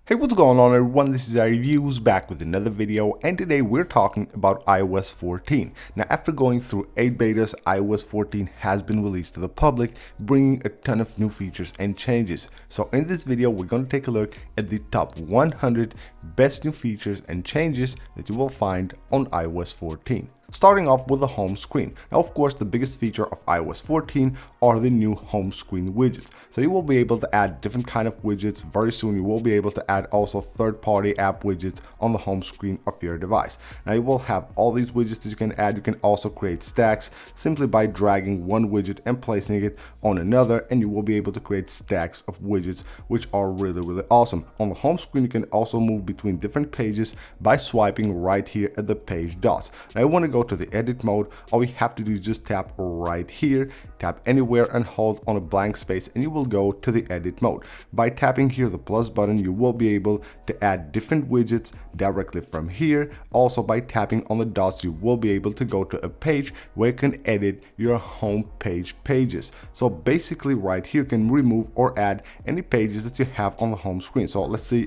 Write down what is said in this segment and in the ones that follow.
Hey, what's going on everyone? This is iReviews back with another video, and today we're talking about iOS 14. Now, after going through 8 betas, iOS 14 has been released to the public, bringing a ton of new features and changes. So in this video, we're going to take a look at the top 100 best new features and changes that you will find on iOS 14. Starting off with the home screen. Now, of course, the biggest feature of iOS 14 are the new home screen widgets. So you will be able to add different kind of widgets. Very soon you will be able to add also third-party app widgets on the home screen of your device. Now you will have all these widgets that you can add. You can also create stacks simply by dragging one widget and placing it on another, and you will be able to create stacks of widgets, which are really awesome. On the home screen, you can also move between different pages by swiping right here at the page dots. Now you want to go to the edit mode. All you have to do is just tap right here, tap anywhere and hold on a blank space, and you will go to the edit mode. By tapping here the plus button, you will be able to add different widgets directly from here. Also, by tapping on the dots, you will be able to go to a page where you can edit your home page pages. So basically right here you can remove or add any pages that you have on the home screen. So let's say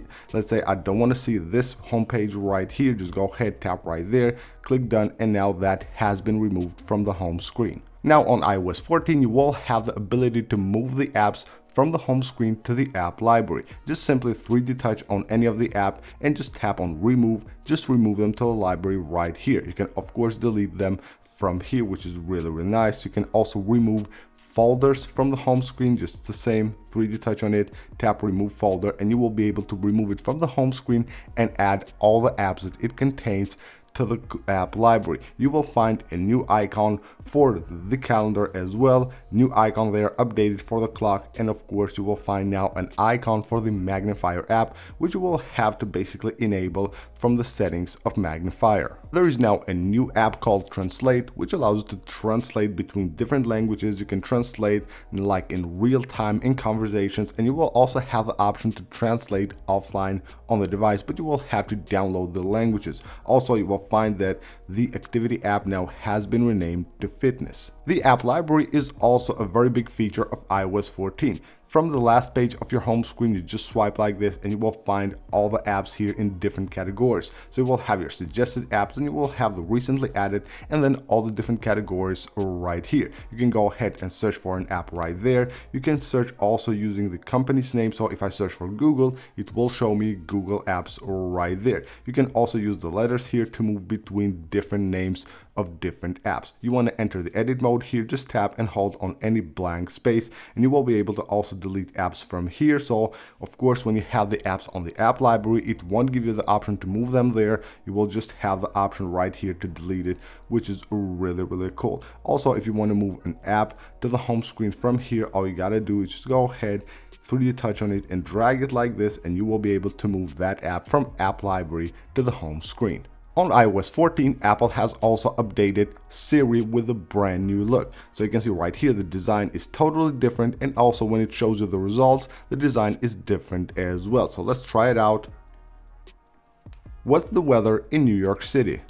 I don't want to see this home page right here. Just go ahead, tap right there, click done, and now that has been removed from the home screen. Now on iOS 14, you will have the ability to move the apps from the home screen to the app library. Just simply 3D touch on any of the app and just tap on remove. Just remove them to the library right here. You can of course delete them from here, which is really nice. You can also remove folders from the home screen. Just the same, 3D touch on it, tap remove folder, and you will be able to remove it from the home screen and add all the apps that it contains to the app library. You will find a new icon for the calendar as well, new icon there, updated for the clock, and of course you will find now an icon for the magnifier app, which you will have to basically enable from the settings of magnifier. There is now a new app called Translate, which allows you to translate between different languages. You can translate like in real time in conversations, and you will also have the option to translate offline on the device, but you will have to download the languages. Also, you will find that the activity app now has been renamed to Fitness. The app library is also a very big feature of iOS 14. From the last page of your home screen, you just swipe like this and you will find all the apps here in different categories. So you will have your suggested apps, and you will have the recently added, and then all the different categories right here. You can go ahead and search for an app right there. You can search also using the company's name. So if I search for Google, it will show me Google apps right there. You can also use the letters here to move between different names of different apps. You want to enter the edit mode here, just tap and hold on any blank space, and you will be able to also delete apps from here. So of course, when you have the apps on the app library, it won't give you the option to move them there. You will just have the option right here to delete it, which is really cool. Also, if you want to move an app to the home screen from here, all you gotta do is just go ahead, 3D touch on it and drag it like this, and you will be able to move that app from app library to the home screen. On iOS 14, Apple has also updated Siri with a brand new look. So you can see right here, the design is totally different, and also when it shows you the results, the design is different as well. So let's try it out. What's the weather in New York City?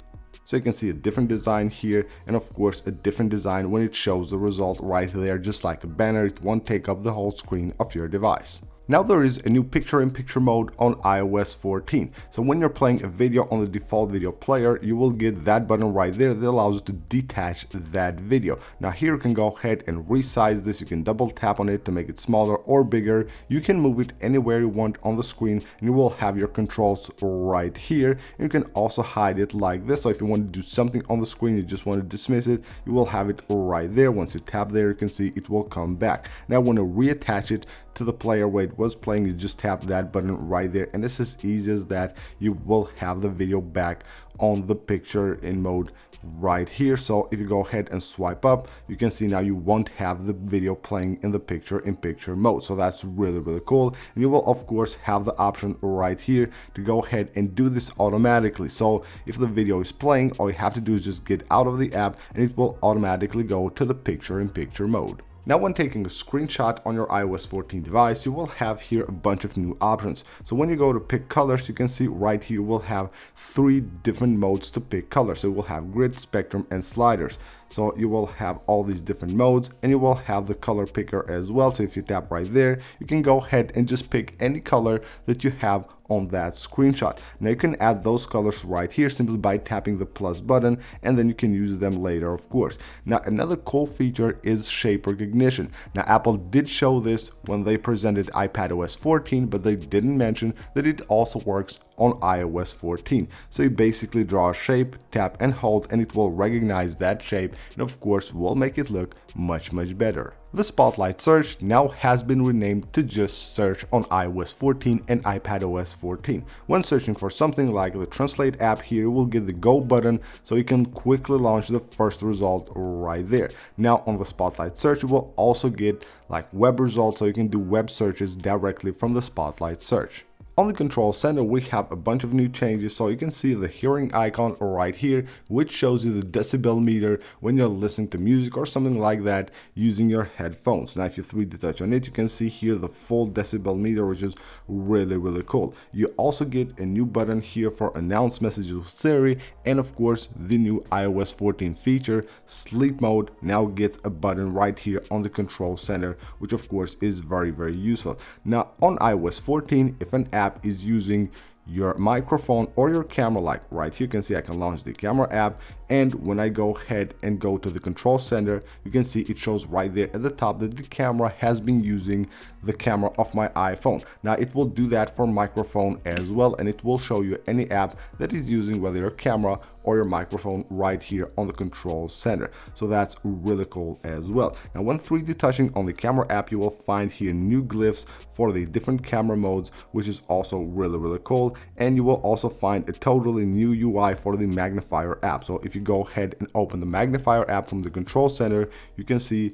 So you can see a different design here, and of course a different design when it shows the result right there, just like a banner. It won't take up the whole screen of your device. Now there is a new picture-in-picture mode on iOS 14. So when you're playing a video on the default video player, you will get that button right there that allows you to detach that video. Now here you can go ahead and resize this. You can double tap on it to make it smaller or bigger. You can move it anywhere you want on the screen, and you will have your controls right here. You can also hide it like this. So if you want to do something on the screen, you just want to dismiss it, you will have it right there. Once you tap there, you can see it will come back. Now when you reattach it to the player where it was playing, you just tap that button right there, and it's as easy as that. You will have the video back on the picture in mode right here. So if you go ahead and swipe up, you can see now you won't have the video playing in the picture-in-picture mode. So that's really cool, and you will of course have the option right here to go ahead and do this automatically. So if the video is playing, all you have to do is just get out of the app, and it will automatically go to the picture-in-picture mode. Now when taking a screenshot on your iOS 14 device, you will have here a bunch of new options. So when you go to pick colors, you can see right here you will have 3 different modes to pick colors. So you will have grid, spectrum, and sliders. So you will have all these different modes, and you will have the color picker as well. So if you tap right there, you can go ahead and just pick any color that you have on that screenshot. Now you can add those colors right here simply by tapping the plus button, and then you can use them later, of course. Now another cool feature is shape recognition. Now Apple did show this when they presented iPadOS 14, but they didn't mention that it also works on iOS 14. So you basically draw a shape, tap and hold, and it will recognize that shape, and of course will make it look much better. The Spotlight search now has been renamed to just search on iOS 14 and iPadOS 14. When searching for something like the Translate app here, you will get the Go button so you can quickly launch the first result right there. Now on the Spotlight search, you will also get like web results, so you can do web searches directly from the Spotlight search. On the control center, we have a bunch of new changes, so you can see the hearing icon right here, which shows you the decibel meter when you're listening to music or something like that using your headphones. Now if you 3D touch on it, you can see here the full decibel meter, which is really cool. You also get a new button here for announce messages with Siri, and of course the new iOS 14 feature, sleep mode, now gets a button right here on the control center, which of course is very useful. Now on iOS 14, if an app is using your microphone or your camera, like right here you can see I can launch the camera app, and when I go ahead and go to the control center, you can see it shows right there at the top that the camera has been using the camera of my iPhone. Now it will do that for microphone as well, and it will show you any app that is using whether your camera or your microphone right here on the control center. So that's really cool as well. Now when 3D touching on the camera app, you will find here new glyphs for the different camera modes, which is also really cool. And you will also find a totally new UI for the magnifier app. So if you go ahead and open the magnifier app from the control center, you can see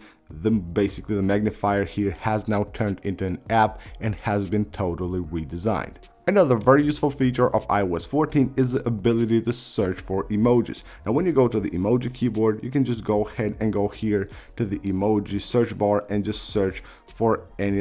basically the magnifier here has now turned into an app and has been totally redesigned. Another very useful feature of iOS 14 is the ability to search for emojis. Now when you go to the emoji keyboard, you can just go ahead and go here to the emoji search bar and just search for any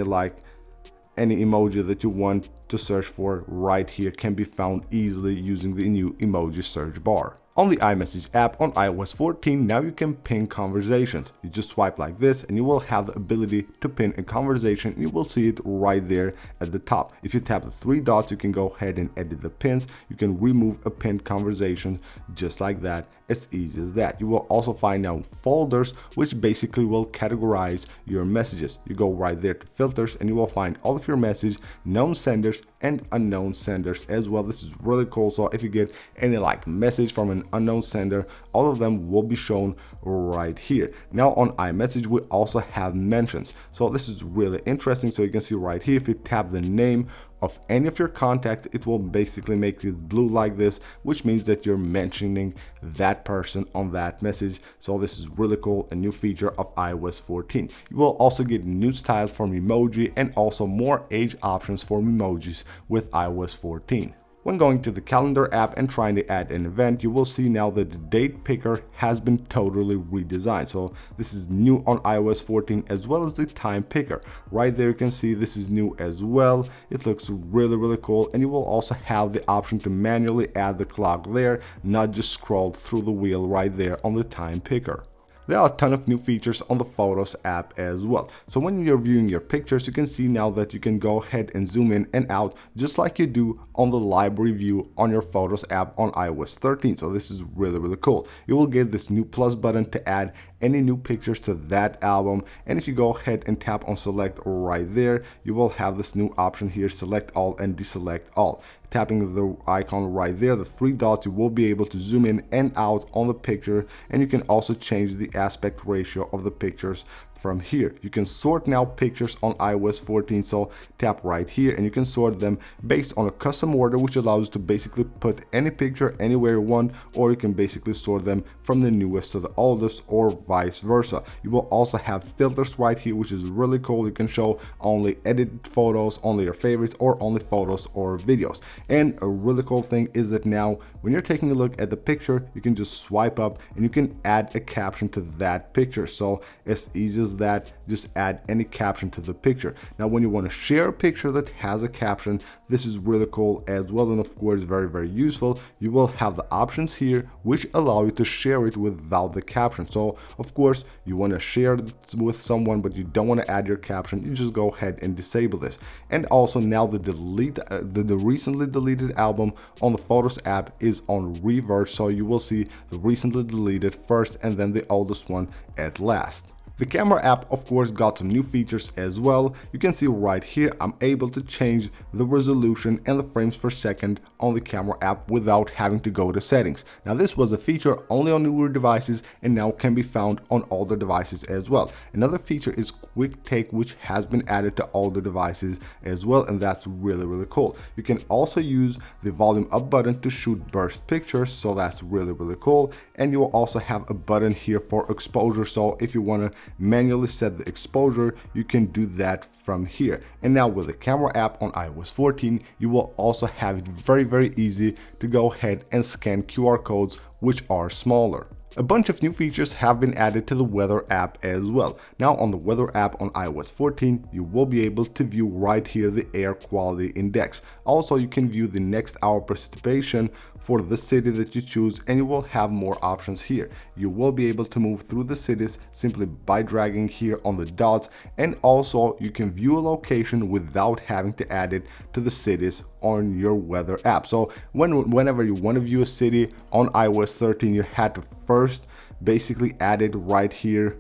emoji that you want to search for. Right here can be found easily using the new emoji search bar. On the iMessage app on iOS 14, now you can pin conversations. You just swipe like this and you will have the ability to pin a conversation. You will see it right there at the top. If you tap the 3 dots, you can go ahead and edit the pins. You can remove a pinned conversation just like that, as easy as that. You will also find now folders, which basically will categorize your messages. You go right there to filters and you will find all of your messages, known senders and unknown senders as well. This is really cool. So if you get any message from an unknown sender, all of them will be shown right here. Now on iMessage, we also have mentions. So this is really interesting. So you can see right here, if you tap the name of any of your contacts, it will basically make it blue like this, which means that you're mentioning that person on that message. So this is really cool, a new feature of iOS 14. You will also get new styles for Memoji and also more age options for emojis with iOS 14. When going to the calendar app and trying to add an event, you will see now that the date picker has been totally redesigned. So this is new on iOS 14, as well as the time picker. Right there you can see this is new as well. It looks really cool, and you will also have the option to manually add the clock there, not just scroll through the wheel right there on the time picker. There are a ton of new features on the Photos app as well. So when you're viewing your pictures, you can see now that you can go ahead and zoom in and out just like you do on the library view on your Photos app on iOS 13. So this is really cool. You will get this new plus button to add any new pictures to that album, and if you go ahead and tap on select right there, you will have this new option here, select all and deselect all. Tapping the icon right there, the 3 dots, you will be able to zoom in and out on the picture, and you can also change the aspect ratio of the pictures from here. You can sort now pictures on iOS 14, so tap right here and you can sort them based on a custom order, which allows you to basically put any picture anywhere you want, or you can basically sort them from the newest to the oldest or vice versa. You will also have filters right here, which is really cool. You can show only edited photos, only your favorites, or only photos or videos. And a really cool thing is that now when you're taking a look at the picture, you can just swipe up and you can add a caption to that picture. So as easy as as that, just add any caption to the picture. Now when you want to share a picture that has a caption, this is really cool as well, and of course very useful. You will have the options here which allow you to share it without the caption. So of course you want to share it with someone but you don't want to add your caption, you just go ahead and disable this. And also now the recently deleted album on the Photos app is on reverse, so you will see the recently deleted first and then the oldest one at last. The camera app of course got some new features as well. You can see right here I'm able to change the resolution and the frames per second on the camera app without having to go to settings. Now this was a feature only on newer devices and now can be found on older devices as well. Another feature is quick take, which has been added to older devices as well, and that's really cool. You can also use the volume up button to shoot burst pictures, so that's really cool. And you will also have a button here for exposure, so if you want to manually set the exposure, you can do that from here. And now with the camera app on iOS 14, you will also have it very easy to go ahead and scan QR codes which are smaller. A bunch of new features have been added to the weather app as well. Now on the weather app on iOS 14, you will be able to view right here the air quality index. Also, you can view the next hour precipitation for the city that you choose, and you will have more options here. You will be able to move through the cities simply by dragging here on the dots, and also you can view a location without having to add it to the cities on your weather app. So whenever you want to view a city on iOS 13, you had to first basically add it right here,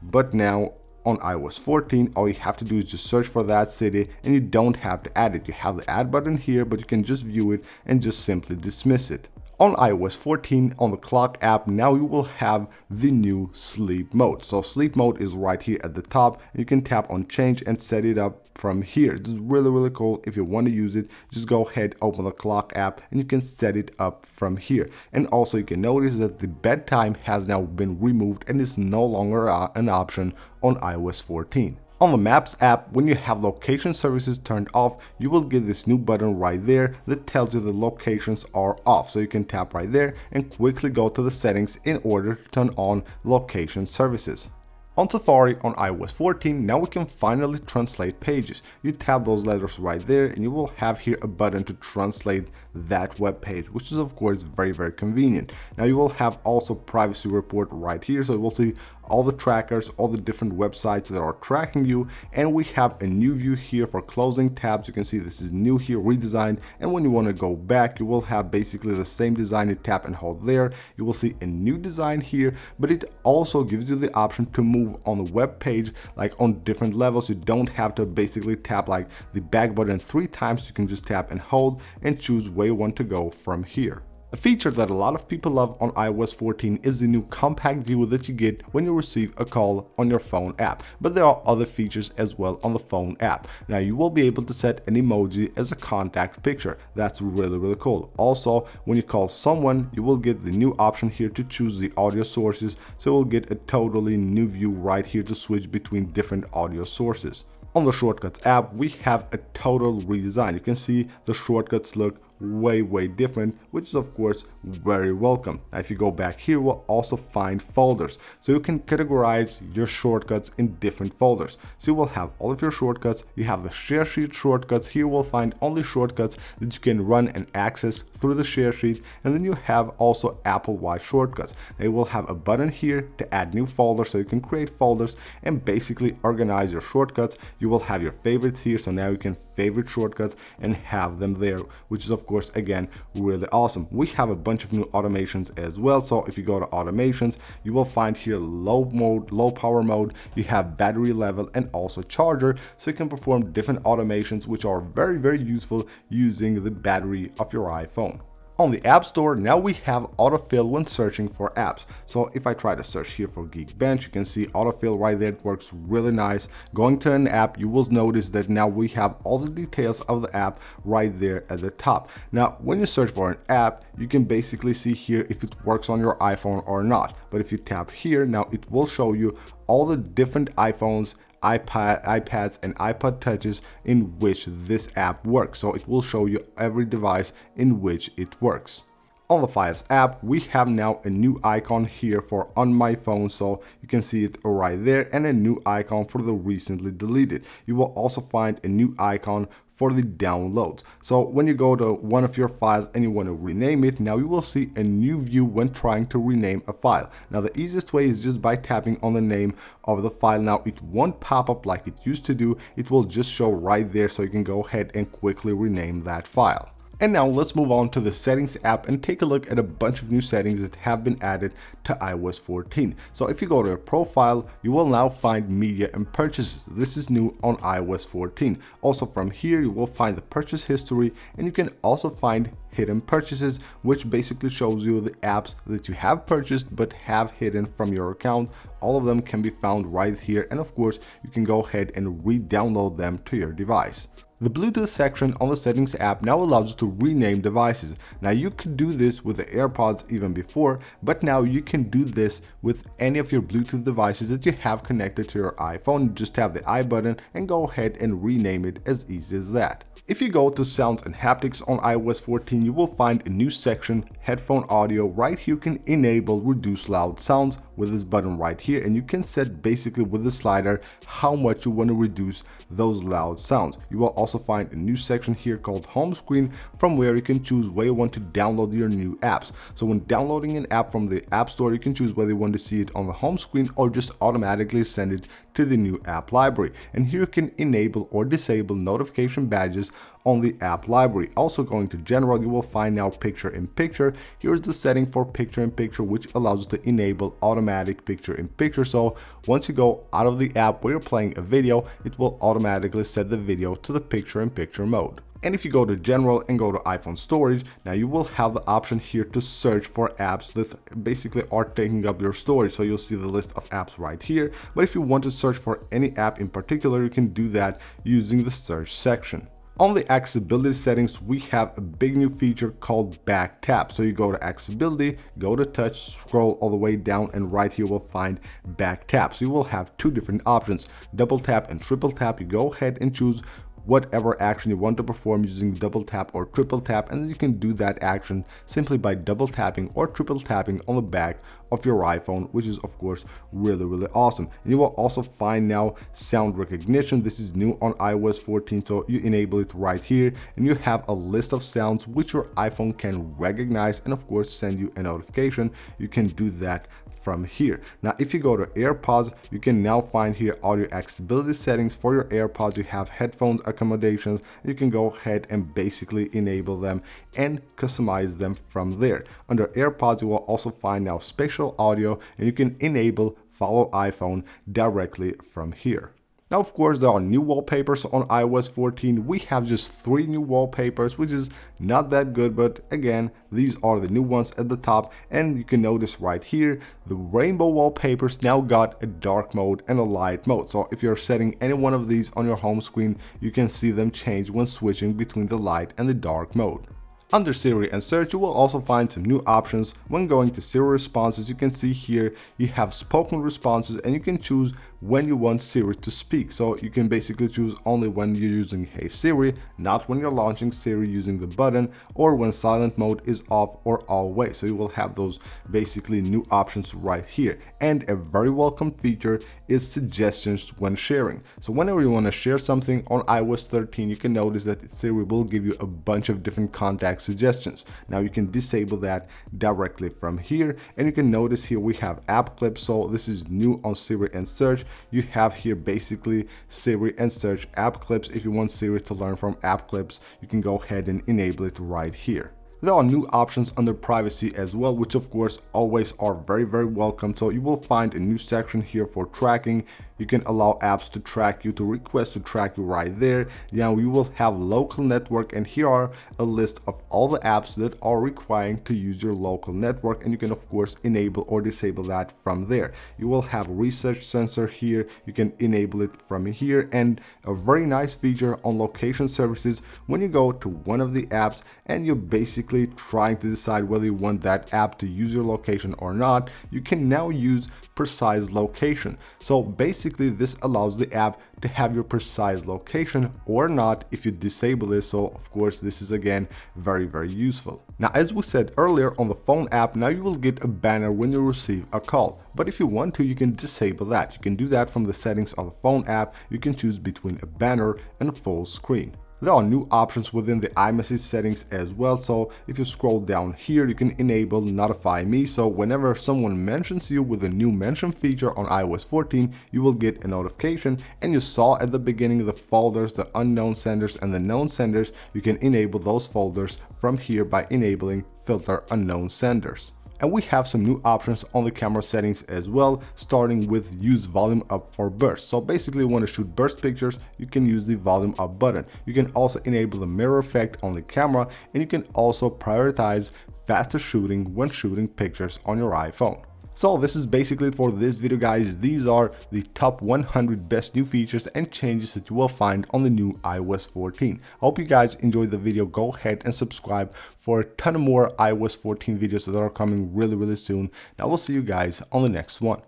but now on iOS 14, all you have to do is just search for that city and you don't have to add it. You have the add button here, but you can just view it and just simply dismiss it. On iOS 14, on the clock app, now you will have the new sleep mode. So sleep mode is right here at the top. You can tap on change and set it up from here. This is really cool. If you want to use it, just go ahead, open the clock app, and you can set it up from here. And also you can notice that the bedtime has now been removed and is no longer an option on iOS 14. On the Maps app, when you have location services turned off, you will get this new button right there that tells you the locations are off. So you can tap right there and quickly go to the settings in order to turn on location services. On Safari on iOS 14, now we can finally translate pages. You tap those letters right there and you will have here a button to translate that web page, which is of course very convenient. Now you will have also privacy report right here, so you will see all the trackers, all the different websites that are tracking you, and we have a new view here for closing tabs. You can see this is new here, redesigned, and when you want to go back, you will have basically the same design. You tap and hold there, you will see a new design here, but it also gives you the option to move on the web page like on different levels. You don't have to basically tap like the back button 3 times. You can just tap and hold and choose where you want to go from here. A feature that a lot of people love on iOS 14 is the new compact view that you get when you receive a call on your phone app, but there are other features as well on the phone app. Now you will be able to set an emoji as a contact picture. That's really cool. Also, when you call someone, you will get the new option here to choose the audio sources, so you'll get a totally new view right here to switch between different audio sources. On the Shortcuts app, we have a total redesign. You can see the shortcuts look way different, which is of course very welcome. Now if you go back here, we'll also find folders, so you can categorize your shortcuts in different folders. So you will have all of your shortcuts. You have the share sheet shortcuts. Here we'll find only shortcuts that you can run and access through the share sheet, and then you have also Apple-wide shortcuts. Now you will have a button here to add new folders, so you can create folders and basically organize your shortcuts. You will have your favorites here, so now you can favorite shortcuts and have them there, which is of course again really awesome. We have a bunch of new automations as well. So if you go to automations, you will find here low mode, low power mode, you have battery level and also charger, so you can perform different automations which are very useful using the battery of your iPhone. On the App Store, now we have autofill when searching for apps. So if I try to search here for Geekbench, you can see autofill right there. It works really nice. Going to an app, you will notice that now we have all the details of the app right there at the top. Now, when you search for an app, you can basically see here if it works on your iPhone or not. But if you tap here, now it will show you all the different iPhones, iPads and iPod touches in which this app works. So it will show you every device in which it works. On the Files app, we have now a new icon here for On My Phone, so you can see it right there, and a new icon for the recently deleted. You will also find a new icon for the downloads. So when you go to one of your files and you want to rename it, now you will see a new view when trying to rename a file. Now the easiest way is just by tapping on the name of the file. Now it won't pop up like it used to do, it will just show right there, so you can go ahead and quickly rename that file. And now let's move on to the Settings app and take a look at a bunch of new settings that have been added to iOS 14. So if you go to your profile, you will now find Media and Purchases. This is new on iOS 14. Also from here, you will find the purchase history, and you can also find hidden purchases, which basically shows you the apps that you have purchased but have hidden from your account. All of them can be found right here, and of course, you can go ahead and re-download them to your device. The Bluetooth section on the Settings app now allows you to rename devices. Now you could do this with the AirPods even before, but now you can do this with any of your Bluetooth devices that you have connected to your iPhone. Just tap the I button and go ahead and rename it as easy as that. If you go to Sounds and Haptics on iOS 14, you will find a new section, Headphone Audio. Right here you can enable Reduce Loud Sounds with this button right here, and you can set basically with the slider how much you want to reduce those loud sounds. You will also find a new section here called Home Screen, from where you can choose where you want to download your new apps. So when downloading an app from the App Store, you can choose whether you want to see it on the home screen or just automatically send it to the new app library. And here you can enable or disable notification badges on the app library. Also going to General, you will find now Picture in Picture. Here's the setting for Picture in Picture, which allows you to enable automatic Picture in Picture. So once you go out of the app where you're playing a video, it will automatically set the video to the Picture in Picture mode. And if you go to General and go to iPhone Storage, now you will have the option here to search for apps that basically are taking up your storage. So you'll see the list of apps right here. But if you want to search for any app in particular, you can do that using the search section. On the accessibility settings, we have a big new feature called back tap. So you go to accessibility, go to touch, scroll all the way down, and right here we'll find back tap. So you will have two different options, double tap and triple tap. You go ahead and choose whatever action you want to perform using double tap or triple tap, and then you can do that action simply by double tapping or triple tapping on the back of your iPhone, which is of course really awesome. And you will also find now sound recognition. This is new on iOS 14, so you enable it right here, and you have a list of sounds which your iPhone can recognize and of course send you a notification. You can do that from here. Now if you go to AirPods, you can now find here audio accessibility settings for your AirPods. You have headphones accommodations. You can go ahead and basically enable them and customize them from there. Under AirPods, you will also find now spatial audio, and you can enable follow iPhone directly from here. Now, of course, there are new wallpapers on iOS 14. We have just 3 new wallpapers, which is not that good, but again, these are the new ones at the top. And you can notice right here, the rainbow wallpapers now got a dark mode and a light mode. So if you're setting any one of these on your home screen, you can see them change when switching between the light and the dark mode. Under Siri and search, you will also find some new options. When going to Siri responses, you can see here you have spoken responses, and you can choose when you want Siri to speak. So you can basically choose only when you're using Hey Siri, not when you're launching Siri using the button, or when silent mode is off or always. So you will have those basically new options right here. And a very welcome feature is suggestions when sharing. So whenever you want to share something on iOS 13, you can notice that Siri will give you a bunch of different contact suggestions. Now you can disable that directly from here, and you can notice here we have app clips. So this is new on Siri and search. You have here basically Siri and search app clips. If you want Siri to learn from app clips, you can go ahead and enable it right here. There are new options under privacy as well, which of course always are very welcome. So you will find a new section here for tracking. You can allow apps to track you, to request to track you right there. Now you will have local network, and here are a list of all the apps that are requiring to use your local network, and you can of course enable or disable that from there. You will have research sensor here. You can enable it from here, and a very nice feature on location services. When you go to one of the apps and you basically basically trying to decide whether you want that app to use your location or not, you can now use precise location. So basically this allows the app to have your precise location or not if you disable this. So of course this is again very useful. Now as we said earlier, on the phone app now you will get a banner when you receive a call, but if you want to you can disable that. You can do that from the settings of the phone app. You can choose between a banner and a full screen. There are new options within the iMessage settings as well. So if you scroll down here, you can enable notify me. So whenever someone mentions you with a new mention feature on iOS 14, you will get a notification. And you saw at the beginning the folders, the unknown senders and the known senders. You can enable those folders from here by enabling filter unknown senders. And we have some new options on the camera settings as well, starting with use volume up for burst. So basically, when you shoot burst pictures, you can use the volume up button. You can also enable the mirror effect on the camera, and you can also prioritize faster shooting when shooting pictures on your iPhone. So this is basically it for this video, guys. These are the top 100 best new features and changes that you will find on the new iOS 14. I hope you guys enjoyed the video. Go ahead and subscribe for a ton of more iOS 14 videos that are coming really soon. And I will see you guys on the next one.